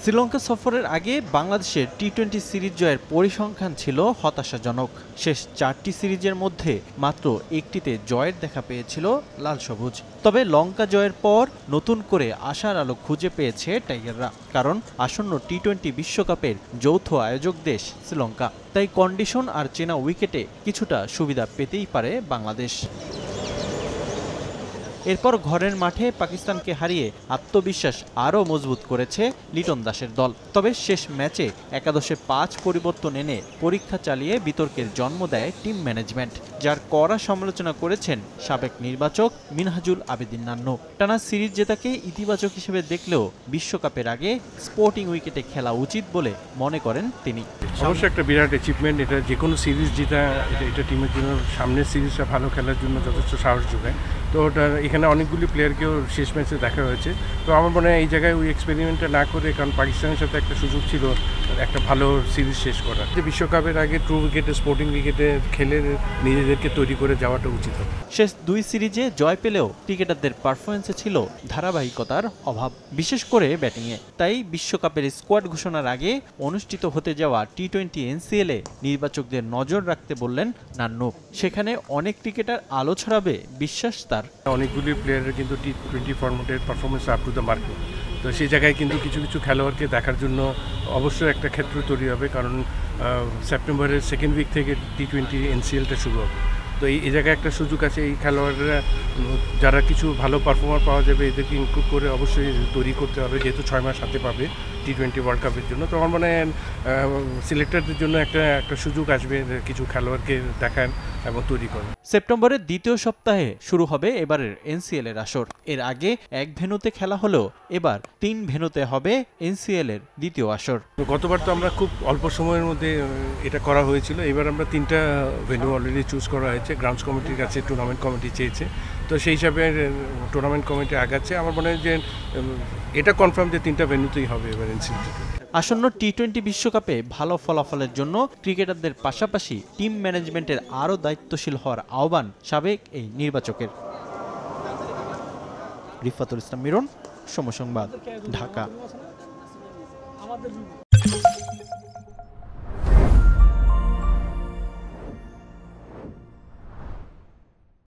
শ্রীলঙ্কা সফরের আগে বাংলাদেশের টি-20 সিরিজ জয়ের পরিসংখ্যান ছিল হতাশাজনক। শেষ 4টি সিরিজের মধ্যে মাত্র একটিতে জয়ের দেখা পেয়েছিল লাল সবুজ। তবে লঙ্কা জয়ের পর নতুন করে আশার আলো খুঁজে পেয়েছে টাইগাররা, কারণ আসন্ন টি-20 বিশ্বকাপের যৌথ আয়োজক দেশ শ্রীলঙ্কা। তাই কন্ডিশন আর চেনা উইকেটে কিছুটা সুবিধা পেতেই পারে বাংলাদেশ। এরপর ঘরের মাঠে পাকিস্তানকে হারিয়ে আত্মবিশ্বাস আরও মজবুত করেছে লিটন দাসের দল। তবে শেষ ম্যাচে একাদশে 5 পরিবর্তন এনে পরীক্ষা চালিয়ে বিতর্কের জন্ম দেয় টিম ম্যানেজমেন্ট, যার কড়া সমালোচনা করেছেন সাবেক নির্বাচক মিনহাজুল আবেদিন নান্নু। টানা সিরিজ জেতাকে ইতিবাচক হিসেবে দেখলেও বিশ্বকাপের আগে স্পোর্টিং উইকেটে খেলা উচিত বলে মনে করেন তিনি। অবশ্যই একটা বিরাট অ্যাচিভমেন্ট, এটা যে কোনো সিরিজ জেতা এটা টিমের জন্য সামনের সিরিজটা ভালো খেলার জন্য যথেষ্ট সাহস যোগায়। তো ওটা এখানে অনেকগুলি প্লেয়ারকেও শেষ ম্যাচে দেখা হয়েছে। তো আমার মনে হয় এই জায়গায় ওই এক্সপেরিমেন্টটা না করে, কারণ পাকিস্তানের সাথে একটা সুযোগ ছিল একটা ভালো সিরিজ শেষ করার, যে বিশ্বকাপের আগে ট্রু উইকেটে স্পোর্টিং উইকেটে খেলে নিজেদেরকে তৈরি করে যাওয়াটা উচিত হবে। শেষ 2 সিরিজে জয় পেলেও ক্রিকেটারদের পারফরমেন্সে ছিল ধারাবাহিকতার অভাব, বিশেষ করে ব্যাটিংয়ে। তাই বিশ্বকাপের স্কোয়াড ঘোষণার আগে অনুষ্ঠিত হতে যাওয়া টি-20 এনসিএলে নির্বাচকদের নজর রাখতে বললেন নান্নু। সেখানে অনেক ক্রিকেটার আলো ছড়াবে বিশ্বাস তার। অনেকগুলি প্লেয়ারের কিন্তু টি-20 ফরম্যাটের performance up to the mark. তো সেই জায়গায় কিন্তু কিছু কিছু খেলোয়াড়কে দেখার জন্য অবশ্যই একটা ক্ষেত্র তৈরি হবে, কারণ সেপ্টেম্বরের সেকেন্ড উইক থেকে টি-20 এনসিএলটা শুরু হবে। তো এই জায়গায় একটা সুযোগ আছে, এই খেলোয়াড়রা যারা কিছু ভালো পারফর্মার পাওয়া যাবে এদেরকে ইনক্লুড করে অবশ্যই তৈরি করতে হবে, যেহেতু 6 মাস হাতে পাবে টি-20 ওয়ার্ল্ড কাপের জন্য। তো আমার মনে হয় সিলেক্টরদের জন্য একটা সুযোগ আসবে কিছু খেলোয়াড়কে দেখান এবং তৈরি করেন। সেপ্টেম্বরের দ্বিতীয় সপ্তাহে শুরু হবে এবারের এনসিএল এর আসর। এর আগে এক ভেন্যুতে খেলা হলেও এবার 3 ভেন্যুতে হবে এনসিএল এর দ্বিতীয় আসর। গতবার তো আমরা খুব অল্প সময়ের মধ্যে এটা করা হয়েছিল, এবার আমরা 3টা ভেন্যু অলরেডি চুজ করা হয়েছে। গ্রাউন্ডস কমিটির কাছে টুর্নামেন্ট কমিটি চেয়েছে, তো সেই হিসাবে টুর্নামেন্ট কমিটি আগাচ্ছে। আমার মনে হয় যে এটা কনফার্ম যে 3টা ভেন্যুতেই হবে এবার এনসিএল। আসন্ন টি-20 বিশ্বকাপে ভালো ফলাফলের জন্য ক্রিকেটারদের পাশাপাশি টিম ম্যানেজমেন্টের আরও দায়িত্বশীল হওয়ার আহ্বান সাবেক এই নির্বাচকের। রিফাতুল ইসলাম মিরন, সময় সংবাদ, ঢাকা।